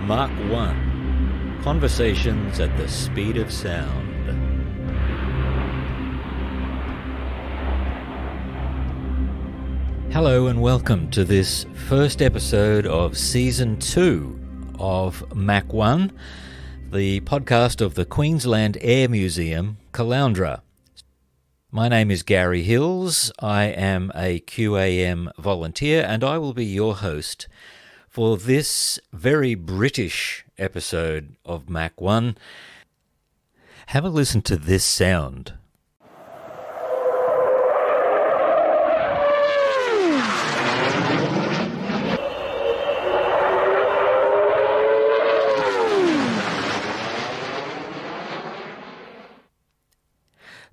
Mark 1. Conversations at the speed of sound. Hello and welcome to this first episode of Season 2 of Mach 1, the podcast of the Queensland Air Museum, Caloundra. My name is Gary Hills. I am a QAM volunteer and I will be your host for this very British episode of Mach 1. Have a listen to this sound.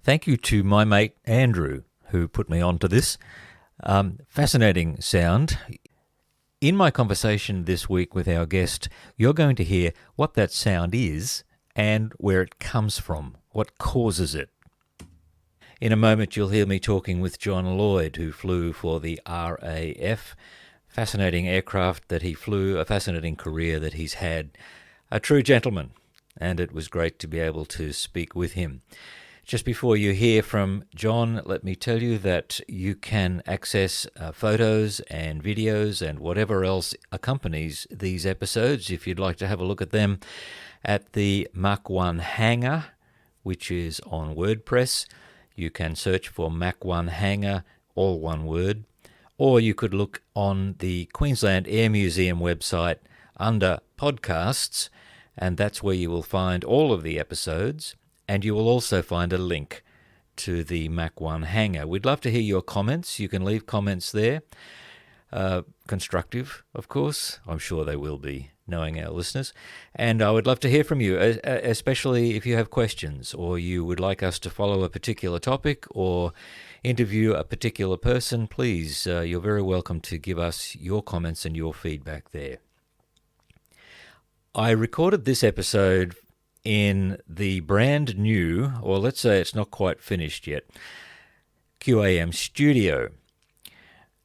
Thank you to my mate Andrew, who put me onto this. Fascinating sound. In my conversation this week with our guest, you're going to hear what that sound is and where it comes from, what causes it. In a moment, you'll hear me talking with John Lloyd, who flew for the R.A.F. Fascinating aircraft that he flew, a fascinating career that he's had. A true gentleman, and it was great to be able to speak with him. Just before you hear from John, let me tell you that you can access photos and videos and whatever else accompanies these episodes, if you'd like to have a look at them, at the Mach 1 Hangar, which is on WordPress. You can search for Mach 1 Hangar, all one word, or you could look on the Queensland Air Museum website under podcasts, and that's where you will find all of the episodes. And you will also find a link to the Mach 1 Hangar. We'd love to hear your comments. You can leave comments there. Constructive, of course. I'm sure they will be, knowing our listeners. And I would love to hear from you, especially if you have questions or you would like us to follow a particular topic or interview a particular person. Please, you're very welcome to give us your comments and your feedback there. I recorded this episode in the brand new, or let's say it's not quite finished yet, QAM studio.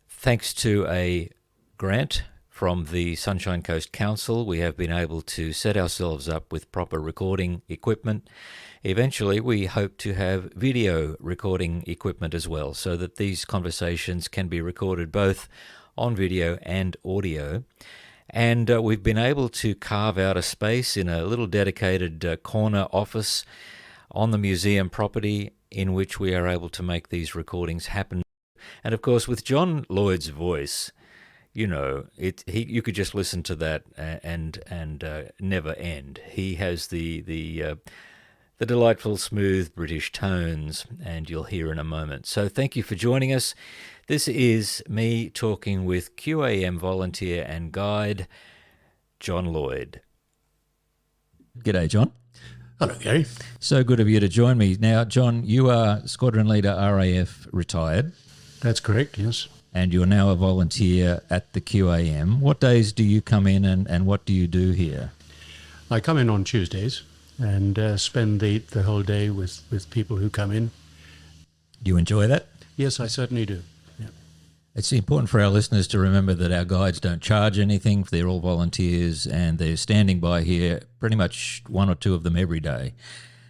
Thanks to a grant from the Sunshine Coast Council, we have been able to set ourselves up with proper recording equipment. Eventually, we hope to have video recording equipment as well, so that these conversations can be recorded both on video and audio. And we've been able to carve out a space in a little dedicated corner office on the museum property in which we are able to make these recordings happen. And of course, with John Lloyd's voice, you know, you could just listen to that and never end. He has the delightful, smooth British tones, and you'll hear in a moment. So thank you for joining us. This is me talking with QAM volunteer and guide, John Lloyd. G'day, John. Hello, Gary. So good of you to join me. Now, John, you are Squadron Leader R.A.F. retired. That's correct, yes. And you're now a volunteer at the QAM. What days do you come in and what do you do here? I come in on Tuesdays and spend the whole day with people who come in. Do you enjoy that? Yes, I certainly do. It's important for our listeners to remember that our guides don't charge anything. They're all volunteers and they're standing by here, pretty much one or two of them every day.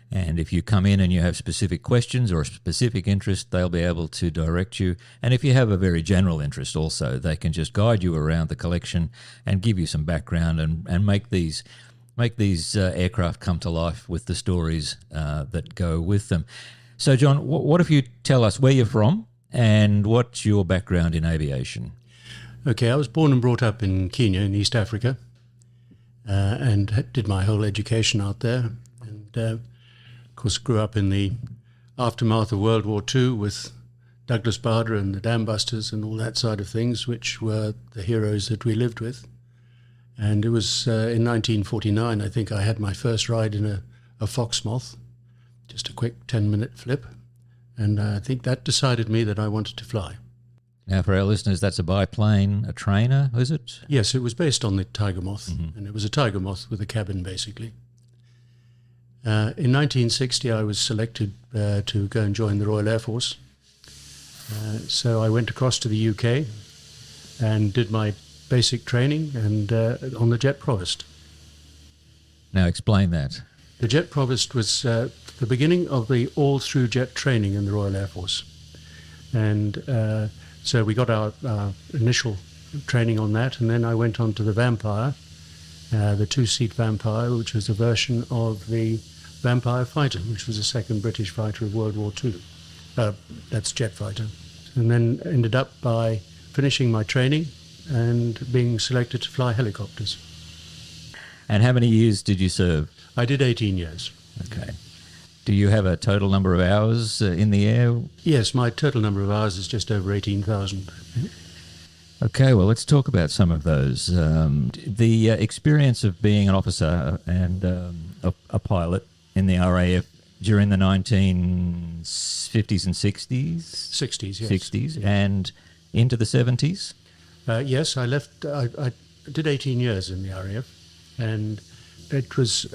And if you come in and you have specific questions or a specific interest, they'll be able to direct you. And if you have a very general interest also, they can just guide you around the collection and give you some background and make these aircraft come to life with the stories that go with them. So, John, what if you tell us where you're from and what's your background in aviation? Okay, I was born and brought up in Kenya in East Africa and did my whole education out there. And, of course, grew up in the aftermath of World War II with Douglas Bader and the Dam Busters and all that side of things, which were the heroes that we lived with. And it was in 1949, I think I had my first ride in a Foxmoth, just a quick 10-minute flip. And I think that decided me that I wanted to fly. Now, for our listeners, that's a biplane, a trainer, is it? Yes, it was based on the Tiger Moth, and it was a Tiger Moth with a cabin, basically. In 1960, I was selected to go and join the Royal Air Force. So I went across to the UK and did my basic training and on the Jet Provost. Now explain that. The Jet Provost was the beginning of the all-through jet training in the Royal Air Force. And so we got our initial training on that, and then I went on to the Vampire, the two-seat Vampire, which was a version of the Vampire fighter, which was the second British fighter of World War II. That's jet fighter. And then ended up by finishing my training and being selected to fly helicopters. And how many years did you serve? I did 18 years. Okay. Do you have a total number of hours in the air? Yes, my total number of hours is just over 18,000. Okay, well, let's talk about some of those. The experience of being an officer and a pilot in the R.A.F. during the 1950s and 60s? 60s, yes. 60s, yes. And into the 70s? Yes, I left. I did 18 years in the R.A.F. and it was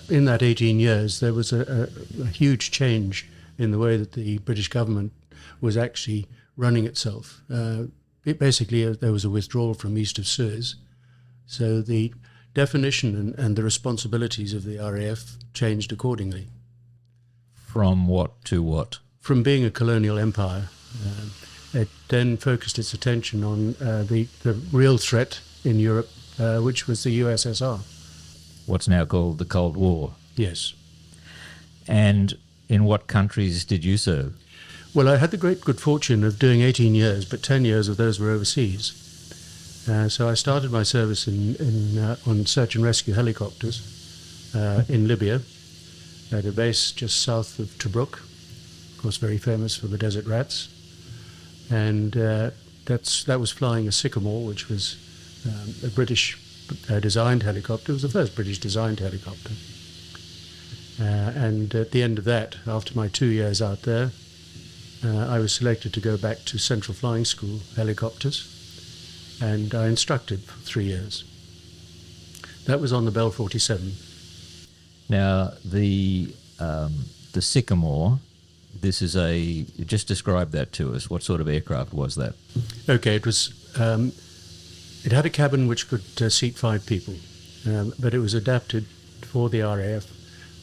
in that 18 years there was a huge change in the way that the British government was actually running itself. Basically, there was a withdrawal from east of Suez, so the definition and the responsibilities of the R.A.F. changed accordingly. From what to what? From being a colonial empire, it then focused its attention on the real threat in Europe, which was the USSR. What's now called the Cold War. Yes. And in what countries did you serve? Well, I had the great good fortune of doing 18 years, but 10 years of those were overseas. So I started my service on search and rescue helicopters in Libya, at a base just south of Tobruk, of course very famous for the desert rats. And that was flying a Sycamore, which was a British designed helicopter. It was the first British designed helicopter. And at the end of that, after my 2 years out there, I was selected to go back to Central Flying School helicopters, and I instructed for 3 years. That was on the Bell 47. Now, the Sycamore, this is just describe that to us. What sort of aircraft was that? Okay, it was, it had a cabin which could seat 5 people, but it was adapted for the R.A.F.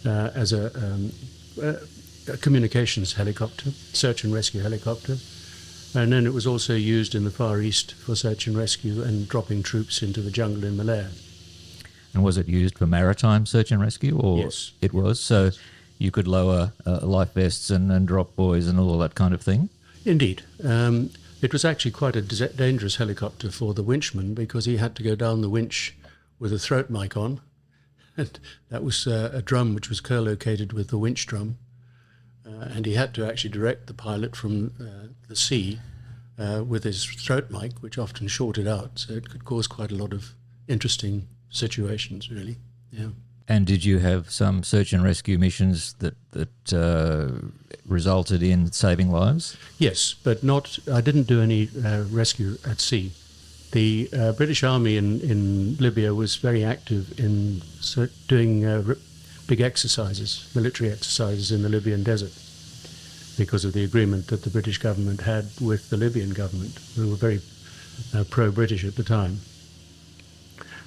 As a communications helicopter, search and rescue helicopter, and then it was also used in the Far East for search and rescue and dropping troops into the jungle in Malaya. And was it used for maritime search and rescue? Or yes. It was? So you could lower life vests and drop buoys and all that kind of thing? Indeed. It was actually quite a dangerous helicopter for the winchman, because he had to go down the winch with a throat mic on, and that was a drum which was co-located with the winch drum. And he had to actually direct the pilot from the sea with his throat mic, which often shorted out. So it could cause quite a lot of interesting situations, really. Yeah. And did you have some search and rescue missions that resulted in saving lives? Yes, but not. I didn't do any rescue at sea. The British Army in Libya was very active in doing big exercises, military exercises in the Libyan desert, because of the agreement that the British government had with the Libyan government, who were very pro-British at the time.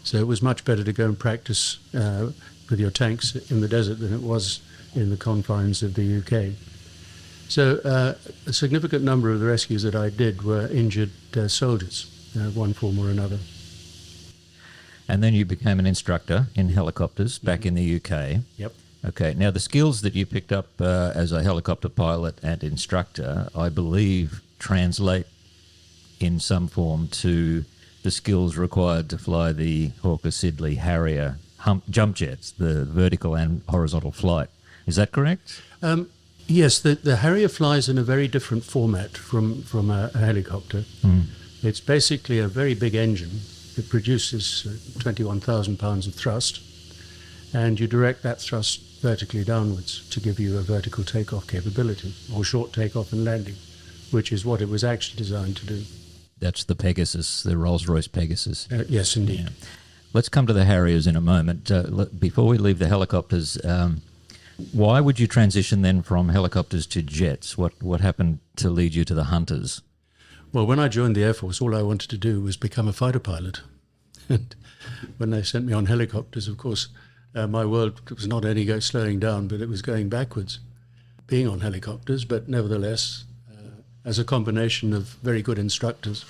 So it was much better to go and practice with your tanks in the desert than it was in the confines of the UK. So a significant number of the rescues that I did were injured soldiers, one form or another. And then you became an instructor in helicopters back in the UK. Yep. Okay, now the skills that you picked up as a helicopter pilot and instructor, I believe, translate in some form to the skills required to fly the Hawker-Siddeley Harrier jump jets, the vertical and horizontal flight. Is that correct? Yes, the Harrier flies in a very different format from a helicopter. Mm. It's basically a very big engine. It produces 21,000 pounds of thrust, and you direct that thrust vertically downwards to give you a vertical takeoff capability, or short takeoff and landing, which is what it was actually designed to do. That's the Pegasus, the Rolls-Royce Pegasus. Yes, indeed. Yeah. Let's come to the Harriers in a moment. Before we leave the helicopters, why would you transition then from helicopters to jets? What happened to lead you to the Hunters? Well, when I joined the Air Force, all I wanted to do was become a fighter pilot. And when they sent me on helicopters, of course, My world was not only slowing down, but it was going backwards, being on helicopters. But nevertheless, as a combination of very good instructors,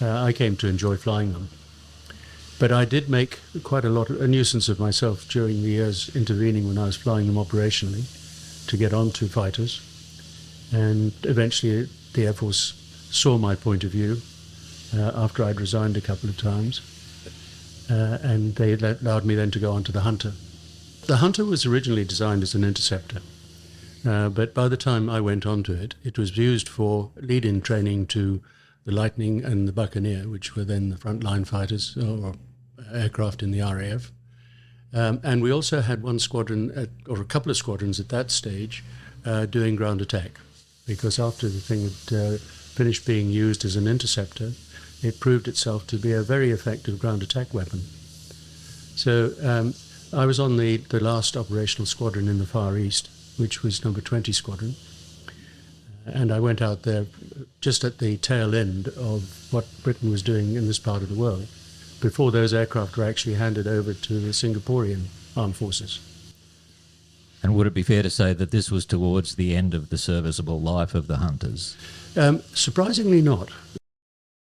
I came to enjoy flying them. But I did make quite a nuisance of myself during the years intervening when I was flying them operationally to get onto fighters. And eventually the Air Force saw my point of view after I'd resigned a couple of times. And they allowed me then to go on to the Hunter. The Hunter was originally designed as an interceptor. But by the time I went onto it, it was used for lead-in training to the Lightning and the Buccaneer, which were then the frontline fighters or aircraft in the R.A.F. And we also had one squadron, or a couple of squadrons at that stage, doing ground attack, because after the thing had finished being used as an interceptor, it proved itself to be a very effective ground attack weapon. So I was on the last operational squadron in the Far East, which was number 20 Squadron. And I went out there just at the tail end of what Britain was doing in this part of the world, before those aircraft were actually handed over to the Singaporean armed forces. And would it be fair to say that this was towards the end of the serviceable life of the Hunters? Surprisingly not.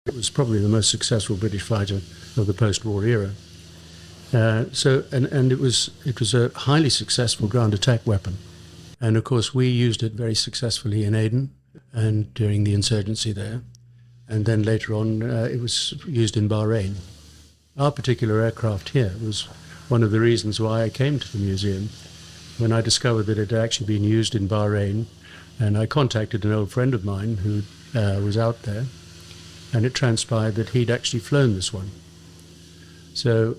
It was probably the most successful British fighter of the post-war era. And it was a highly successful ground attack weapon. And of course we used it very successfully in Aden and during the insurgency there. And then later on it was used in Bahrain. Our particular aircraft here was one of the reasons why I came to the museum, when I discovered that it had actually been used in Bahrain. And I contacted an old friend of mine who was out there, and it transpired that he'd actually flown this one. So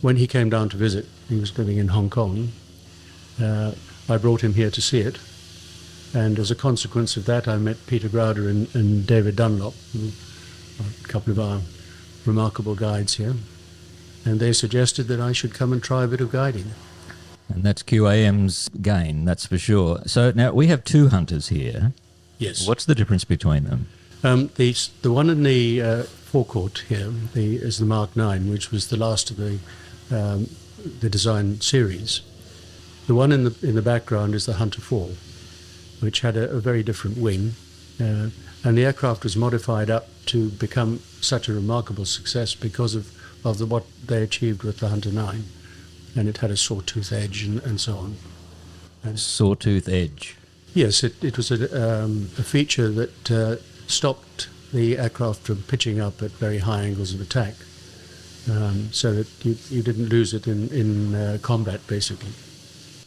when he came down to visit, he was living in Hong Kong, I brought him here to see it. And as a consequence of that, I met Peter Browder and David Dunlop, who are a couple of our remarkable guides here. And they suggested that I should come and try a bit of guiding. And that's QAM's gain, that's for sure. So now we have two Hunters here. Yes. What's the difference between them? The one in the forecourt here is the Mark 9, which was the last of the design series. The one in the background is the Hunter 4, which had a very different wing, and the aircraft was modified up to become such a remarkable success because of what they achieved with the Hunter 9, and it had a sawtooth edge and so on. And sawtooth edge? Yes, it was a feature that stopped the aircraft from pitching up at very high angles of attack, so that you didn't lose it in combat, basically.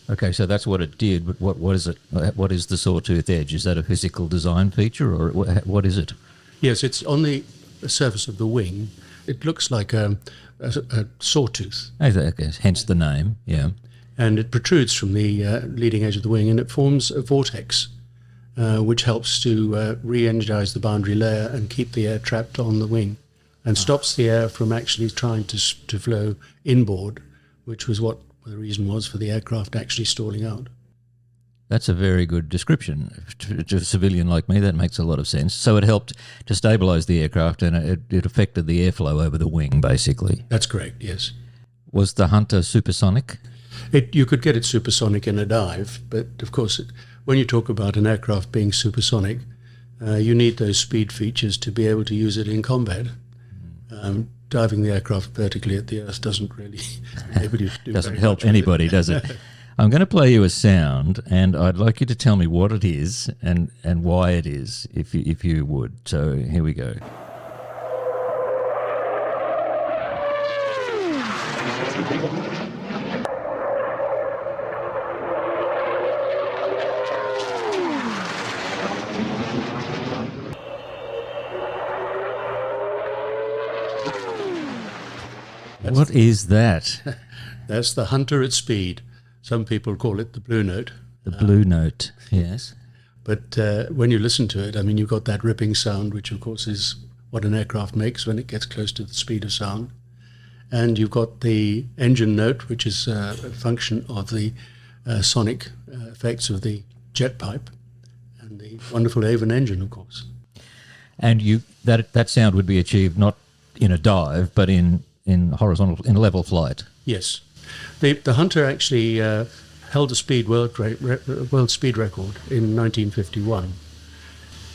Okay, so that's what it did, but what is it? What is the sawtooth edge? Is that a physical design feature, or what is it? Yes, it's on the surface of the wing. It looks like a sawtooth. Okay, hence the name, yeah. And it protrudes from the leading edge of the wing, and it forms a vortex, which helps to re-energize the boundary layer and keep the air trapped on the wing, and stops the air from actually trying to flow inboard, which was what the reason was for the aircraft actually stalling out. That's a very good description. To a civilian like me, that makes a lot of sense. So it helped to stabilise the aircraft, and it affected the airflow over the wing, basically. That's correct, yes. Was the Hunter supersonic? You could get it supersonic in a dive, but of course, when you talk about an aircraft being supersonic, you need those speed features to be able to use it in combat. Diving the aircraft vertically at the earth doesn't really doesn't help anybody, does it? I'm going to play you a sound, and I'd like you to tell me what it is and why it is, if you would. So here we go. What is that? That's the Hunter at speed. Some people call it the Blue Note. The Blue Note, yes. But when you listen to it, I mean, you've got that ripping sound, which of course is what an aircraft makes when it gets close to the speed of sound. And you've got the engine note, which is a function of the sonic effects of the jet pipe, and the wonderful Avon engine, of course. And that sound would be achieved not in a dive, but in horizontal, in level flight. Yes. The Hunter actually held a world speed record in 1951,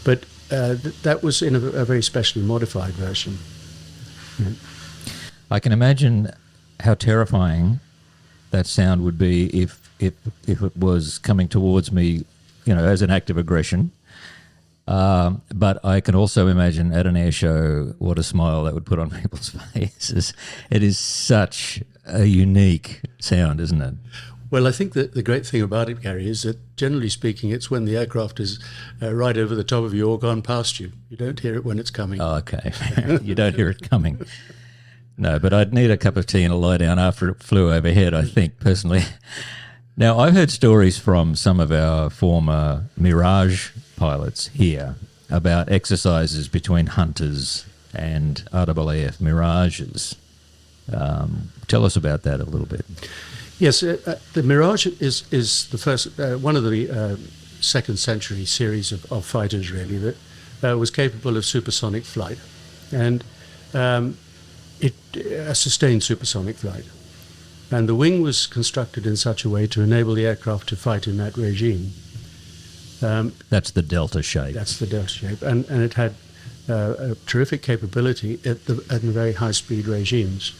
but that was in a very specially modified version. Yeah. I can imagine how terrifying that sound would be if it was coming towards me, as an act of aggression. But I can also imagine at an air show what a smile that would put on people's faces. It is such a unique sound, isn't it? Well, I think that the great thing about it, Gary, is that generally speaking, it's when the aircraft is right over the top of you or gone past you. You don't hear it when it's coming. Oh, okay. You don't hear it coming. No, but I'd need a cup of tea and a lie down after it flew overhead, I think, personally. Now, I've heard stories from some of our former Mirage pilots here about exercises between Hunters and R.A.F. Mirages. Tell us about that a little bit. Yes, the Mirage is the first, one of the second century series of fighters, really, that was capable of supersonic flight, and a sustained supersonic flight. And the wing was constructed in such a way to enable the aircraft to fight in that regime. That's the delta shape. That's the delta shape, and it had a terrific capability at the very high speed regimes.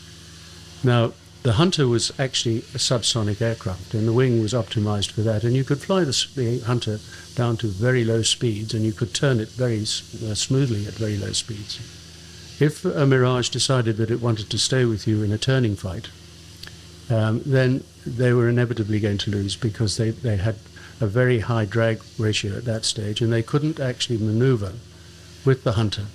Now, the Hunter was actually a subsonic aircraft, and the wing was optimized for that. And you could fly the Hunter down to very low speeds, and you could turn it very smoothly at very low speeds. If a Mirage decided that it wanted to stay with you in a turning fight, then they were inevitably going to lose, because they had a very high drag ratio at that stage, and they couldn't actually maneuver with the Hunter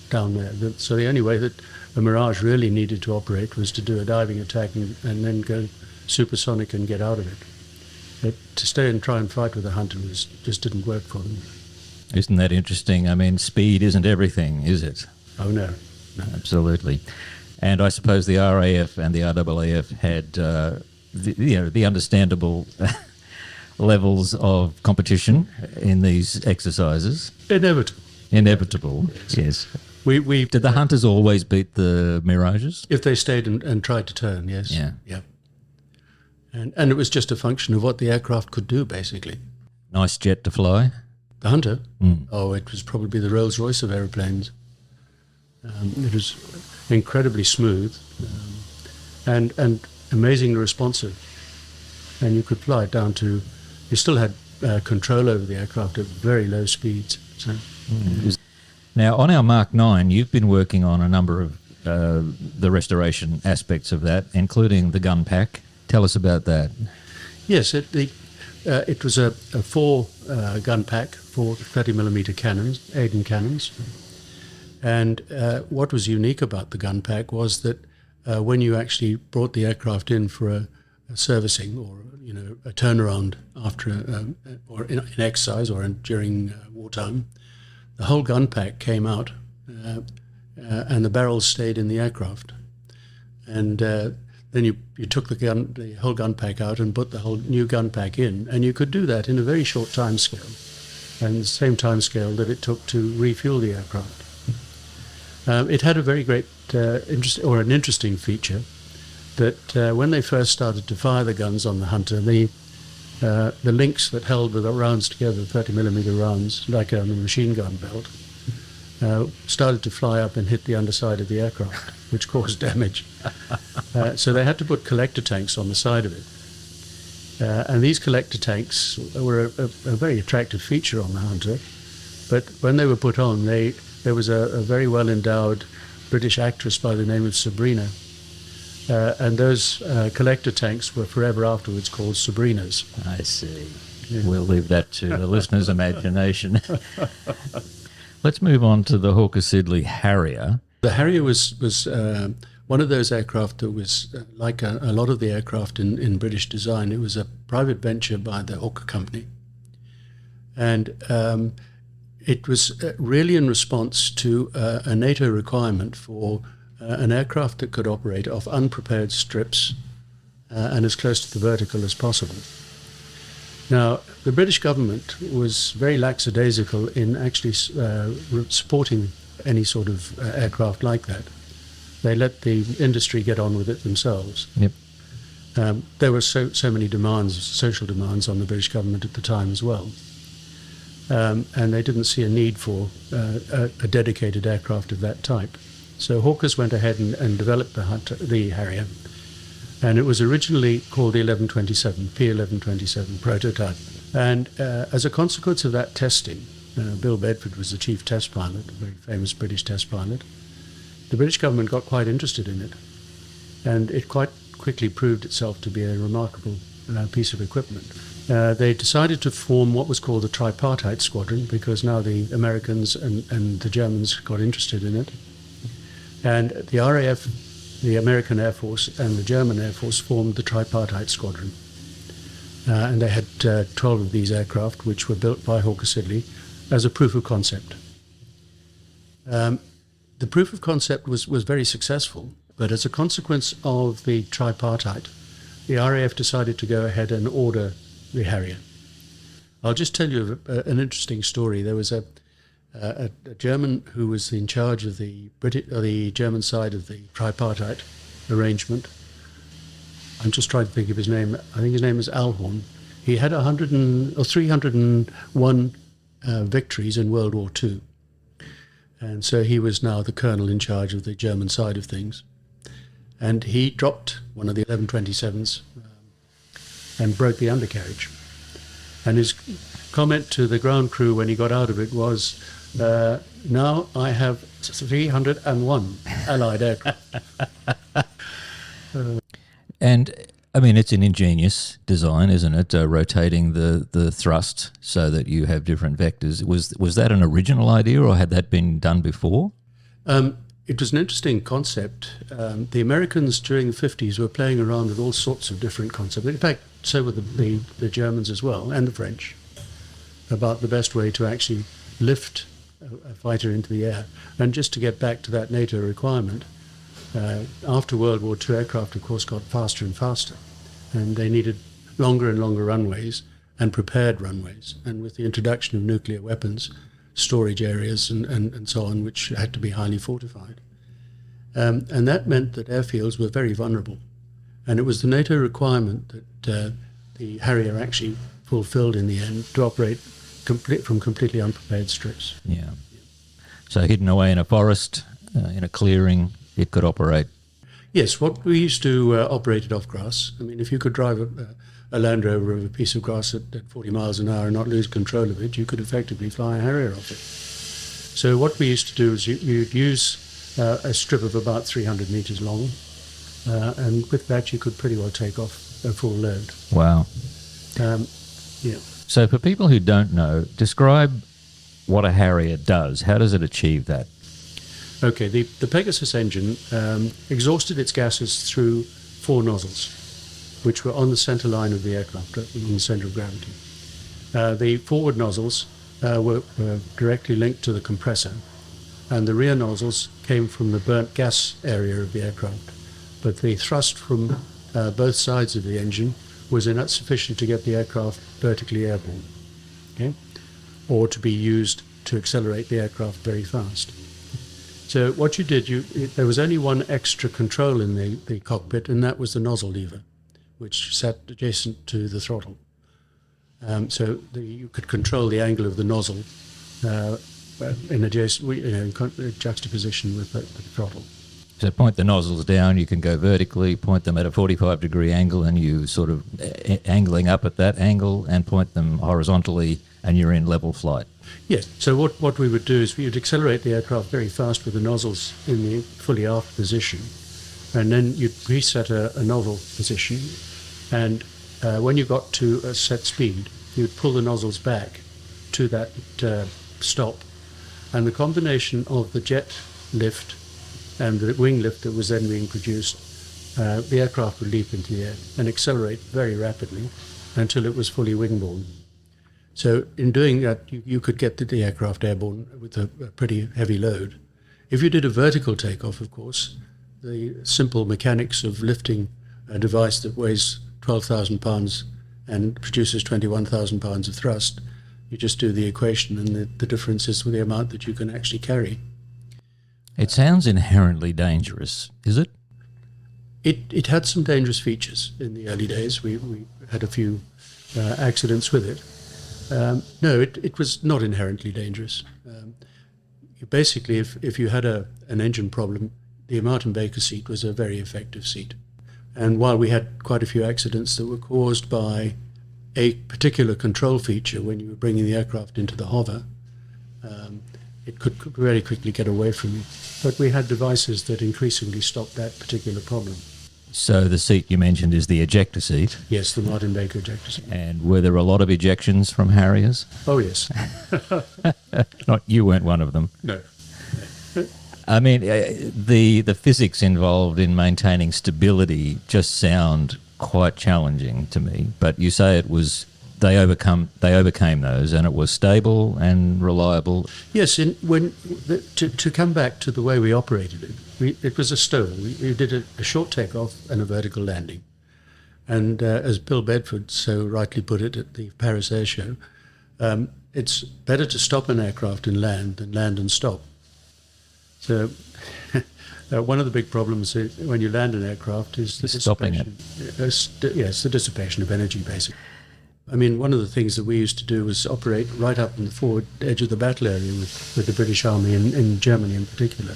down there. So the only way that a Mirage really needed to operate was to do a diving attack and then go supersonic and get out of it. To stay and try and fight with a Hunter just didn't work for them. Isn't that interesting? I mean, speed isn't everything, is it? Oh, no. Absolutely. And I suppose the R.A.F. and the R.A.F. had the understandable levels of competition in these exercises. Inevitable, yes. We Did the Hunters always beat the Mirages? If they stayed and tried to turn, yes. Yeah. And it was just a function of what the aircraft could do, basically. Nice jet to fly? The Hunter? Oh, it was probably the Rolls-Royce of aeroplanes. It was incredibly smooth and amazingly responsive. And you could fly it down to... You still had control over the aircraft at very low speeds. So, Now, on our Mark 9, you've been working on a number of the restoration aspects of that, including the gun pack. Tell us about that. Yes, it was a four gun pack, 4 30mm cannons, Aden cannons. And what was unique about the gun pack was that when you actually brought the aircraft in for a servicing or a turnaround after or in exercise or during wartime, the whole gun pack came out and the barrels stayed in the aircraft. And then you took the whole gun pack out and put the whole new gun pack in, and you could do that in a very short time scale, and the same time scale that it took to refuel the aircraft. It had a very great interesting feature that when they first started to fire the guns on the Hunter, the links that held the rounds together, 30mm rounds, like on a machine gun belt, started to fly up and hit the underside of the aircraft, which caused damage. So they had to put collector tanks on the side of it. And these collector tanks were a very attractive feature on the Hunter. But when they were put on, there was a very well-endowed British actress by the name of Sabrina. And those collector tanks were forever afterwards called Sabrinas. I see. Yeah. We'll leave that to the listener's imagination. Let's move on to the Hawker-Siddeley Harrier. The Harrier was one of those aircraft that was like a lot of the aircraft in British design. It was a private venture by the Hawker Company. And it was really in response to a NATO requirement for an aircraft that could operate off unprepared strips and as close to the vertical as possible. Now, the British government was very lackadaisical in actually supporting any sort of aircraft like that. They let the industry get on with it themselves. Yep. There were so many demands, social demands on the British government at the time as well. And they didn't see a need for a dedicated aircraft of that type. So Hawkers went ahead and developed the Harrier. And it was originally called the 1127, P1127 prototype. And as a consequence of that testing, Bill Bedford was the chief test pilot, a very famous British test pilot. The British government got quite interested in it. And it quite quickly proved itself to be a remarkable piece of equipment. They decided to form what was called the tripartite squadron, because now the Americans and the Germans got interested in it. And the R.A.F, the American Air Force, and the German Air Force formed the tripartite squadron. And they had 12 of these aircraft, which were built by Hawker-Siddeley as a proof of concept. The proof of concept was very successful, but as a consequence of the tripartite, the R.A.F decided to go ahead and order the Harrier. I'll just tell you an interesting story. There was a German who was in charge of the German side of the tripartite arrangement. I'm just trying to think of his name. I think his name is Alhorn. He had 301 victories in World War II. And so he was now the colonel in charge of the German side of things. And he dropped one of the 1127s and broke the undercarriage. And his comment to the ground crew when he got out of it was, now I have 301 Allied aircraft. And, I mean, it's an ingenious design, isn't it? Rotating the thrust so that you have different vectors. Was that an original idea, or had that been done before? It was an interesting concept. The Americans during the 50s were playing around with all sorts of different concepts. In fact, so were the Germans as well, and the French, about the best way to actually lift a fighter into the air. And just to get back to that NATO requirement, after World War II, aircraft, of course, got faster and faster, and they needed longer and longer runways and prepared runways. And with the introduction of nuclear weapons, storage areas and so on, which had to be highly fortified. And that meant that airfields were very vulnerable. And it was the NATO requirement that the Harrier actually fulfilled in the end to operate from completely unprepared strips. Yeah. So hidden away in a forest, in a clearing, it could operate. Yes, what we used to operate it off grass. I mean, if you could drive a Land Rover over a piece of grass at 40 miles an hour and not lose control of it, you could effectively fly a Harrier off it. So what we used to do is you'd use a strip of about 300 meters long, and with that you could pretty well take off a full load. Wow. Yeah. So for people who don't know, describe what a Harrier does. How does it achieve that? Okay, the Pegasus engine exhausted its gases through 4 nozzles, which were on the center line of the aircraft, in the center of gravity. The forward nozzles were directly linked to the compressor, and the rear nozzles came from the burnt gas area of the aircraft. But the thrust from both sides of the engine was not sufficient to get the aircraft vertically airborne, okay, or to be used to accelerate the aircraft very fast. So what you did, there was only one extra control in the cockpit, and that was the nozzle lever, which sat adjacent to the throttle. So you could control the angle of the nozzle in juxtaposition with the throttle. So point the nozzles down, you can go vertically, point them at a 45-degree angle, and you sort of angling up at that angle, and point them horizontally, and you're in level flight. Yes. So what we would do is we would accelerate the aircraft very fast with the nozzles in the fully aft position, and then you'd reset a nozzle position, and when you got to a set speed, you'd pull the nozzles back to that stop, and the combination of the jet lift and the wing lift that was then being produced, the aircraft would leap into the air and accelerate very rapidly until it was fully wingborne. So in doing that, you could get the aircraft airborne with a pretty heavy load. If you did a vertical takeoff, of course, the simple mechanics of lifting a device that weighs 12,000 pounds and produces 21,000 pounds of thrust, you just do the equation, and the difference is with the amount that you can actually carry. It sounds inherently dangerous, is it? It had some dangerous features in the early days. We had a few accidents with it. No, it was not inherently dangerous. Basically, if you had an engine problem, the Martin Baker seat was a very effective seat. And while we had quite a few accidents that were caused by a particular control feature when you were bringing the aircraft into the hover, it could very quickly get away from you. But we had devices that increasingly stopped that particular problem. So the seat you mentioned is the ejector seat. Yes, the Martin Baker ejector seat. And were there a lot of ejections from Harriers? Oh, yes. Not you weren't one of them. No. I mean, the physics involved in maintaining stability just sound quite challenging to me. But you say it was they overcame those, and it was stable and reliable. Yes. To come back to the way we operated it, it was a STOL. We did a short takeoff and a vertical landing, and as Bill Bedford so rightly put it at the Paris Air Show, it's better to stop an aircraft and land than land and stop. So one of the big problems when you land an aircraft is the stopping it. Yes, the dissipation of energy, basically. I mean, one of the things that we used to do was operate right up in the forward edge of the battle area with the British Army in Germany in particular.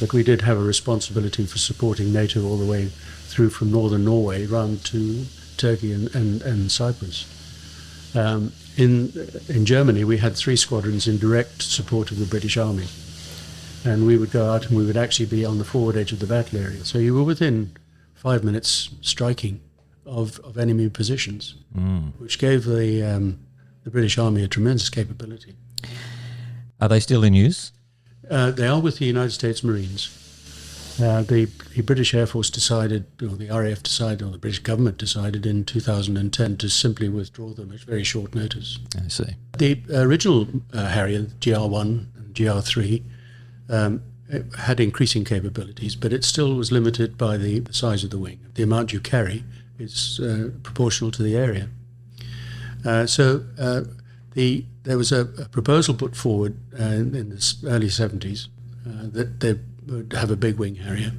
But we did have a responsibility for supporting NATO all the way through from northern Norway round to Turkey and Cyprus. In Germany, we had 3 squadrons in direct support of the British Army. And we would go out and we would actually be on the forward edge of the battle area. So you were within 5 minutes striking of enemy positions, which gave the British Army a tremendous capability. Are they still in use? They are with the United States Marines. The British Air Force decided, or the R.A.F. decided, or the British government decided in 2010 to simply withdraw them at very short notice. I see. The original Harrier, GR1 and GR3, had increasing capabilities, but it still was limited by the size of the wing. The amount you carry is proportional to the area. So there was a proposal put forward in the early 70s that they would have a big wing Harrier.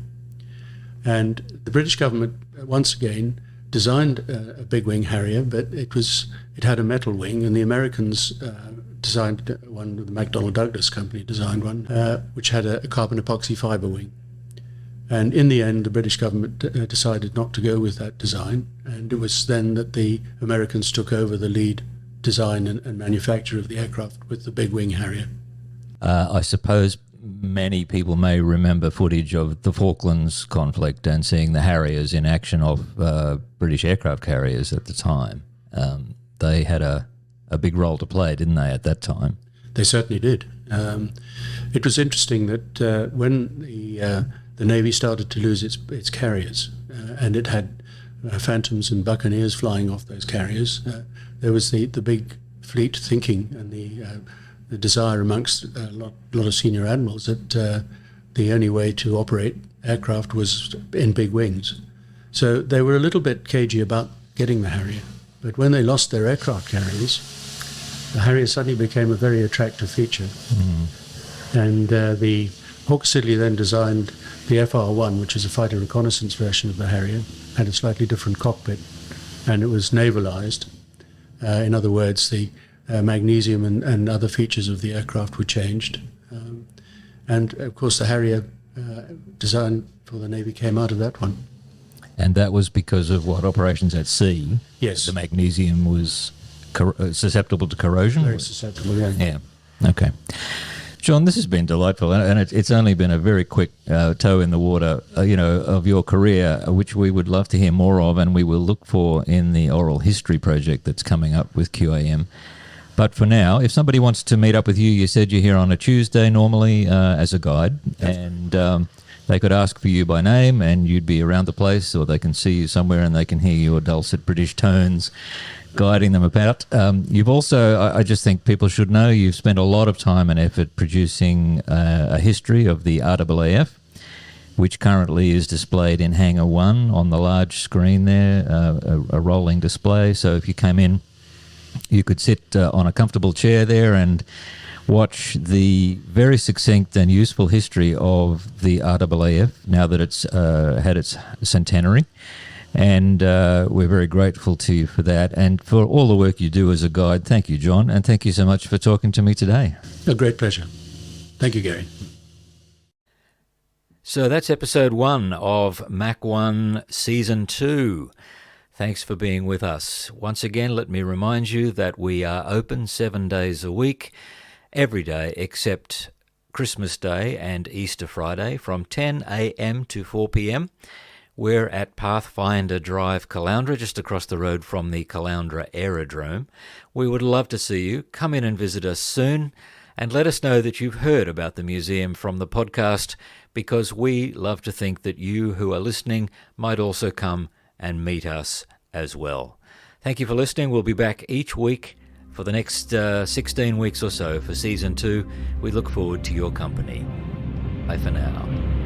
And the British government, once again, designed a big wing Harrier, but it had a metal wing, and the Americans designed one, the McDonnell Douglas company designed one, which had a carbon epoxy fibre wing. And in the end, the British government decided not to go with that design, and it was then that the Americans took over the lead design and manufacture of the aircraft with the big wing Harrier. I suppose many people may remember footage of the Falklands conflict and seeing the Harriers in action of British aircraft carriers at the time. They had a big role to play, didn't they, at that time? They certainly did. It was interesting that when the Navy started to lose its carriers, and it had Phantoms and Buccaneers flying off those carriers, there was the big fleet thinking and the desire amongst a lot of senior admirals that the only way to operate aircraft was in big wings. So they were a little bit cagey about getting the Harrier. But when they lost their aircraft carriers, the Harrier suddenly became a very attractive feature. And the Hawker-Siddeley then designed the FR-1, which is a fighter reconnaissance version of the Harrier, had a slightly different cockpit, and it was navalized. In other words, the magnesium and other features of the aircraft were changed. And, of course, the Harrier design for the Navy came out of that one. And that was because of what, operations at sea? Yes. The magnesium was susceptible to corrosion? Very susceptible, yeah. Yeah, okay. John, this has been delightful, and it's only been a very quick toe in the water, of your career, which we would love to hear more of, and we will look for in the oral history project that's coming up with QAM. But for now, if somebody wants to meet up with you, you said you're here on a Tuesday normally as a guide, and they could ask for you by name, and you'd be around the place, or they can see you somewhere and they can hear your dulcet British tones guiding them about. You've also, I just think people should know, you've spent a lot of time and effort producing a history of the R.A.F, which currently is displayed in Hangar 1 on the large screen there, a rolling display. So if you came in, you could sit on a comfortable chair there and watch the very succinct and useful history of the RAAF now that it's had its centenary. And we're very grateful to you for that and for all the work you do as a guide. Thank you, John, and thank you so much for talking to me today. A great pleasure. Thank you, Gary. So that's episode 1 of Mach 1 Season 2. Thanks for being with us. Once again, let me remind you that we are open 7 days a week, every day except Christmas Day and Easter Friday from 10 a.m. to 4 p.m. We're at Pathfinder Drive, Caloundra, just across the road from the Caloundra Aerodrome. We would love to see you. Come in and visit us soon and let us know that you've heard about the museum from the podcast, because we love to think that you who are listening might also come and meet us as well. Thank you for listening. We'll be back each week for the next 16 weeks or so for Season 2. We look forward to your company. Bye for now.